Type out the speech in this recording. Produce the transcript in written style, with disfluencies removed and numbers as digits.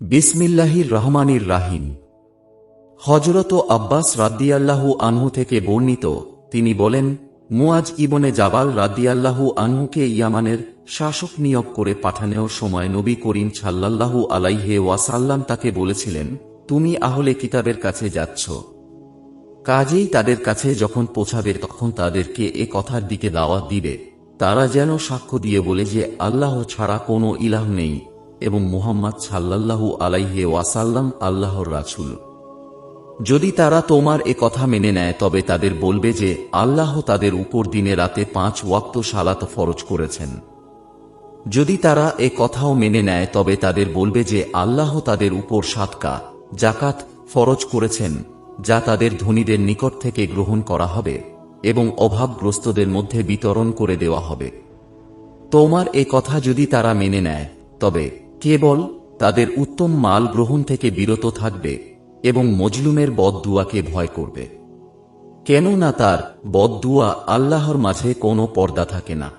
বিসমিল্লাহির রহমানির রাহিম। হযরত আব্বাস রাদিয়াল্লাহু আনহু থেকে বর্ণিত, তিনি বলেন, মুআজ ইবনে জাবাল রাদিয়াল্লাহু আনহুকে ইয়ামানের শাসক নিয়োগ করে পাঠানোর সময় নবী করিম সাল্লাল্লাহু আলাইহি ওয়াসাল্লাম তাকে বলেছিলেন, তুমি আহলে কিতাবের কাছে যাচ্ছ, কাজেই তাদের কাছে যখন পৌঁছাবে তখন তাদেরকে এ কথার দিকে দাওয়াত দিবে, তারা যেন সাক্ষ্য দিয়ে বলে যে আল্লাহ ছাড়া কোনো ইলাহ নেই এবং মুহাম্মদ সাল্লাল্লাহু আলাইহি ওয়াসাল্লাম আল্লাহর রাসূল। যদি তারা তোমার এ কথা মেনে নেয় তবে তাদের বলবে যে আল্লাহ তাদের উপর দিনে রাতে 5 ওয়াক্ত সালাত ফরজ করেছেন। যদি তারা এ কথাও মেনে নেয় তবে তাদের বলবে যে আল্লাহ তাদের উপর সাদকা, জাকাত ফরজ করেছেন, যা তাদের ধনীদের নিকট থেকে গ্রহণ করা হবে এবং অভাবগ্রস্তদের মধ্যে বিতরণ করে দেওয়া হবে। তোমার এ কথা যদি তারা মেনে নেয় তবে কেবল তাদের উত্তম মাল গ্রহণ থেকে বিরত থাকবে এবং মজলুমের বদদুয়াকে ভয় করবে, কেননা তার বদদুয়া আল্লাহর মাঝে কোনো পর্দা থাকে না।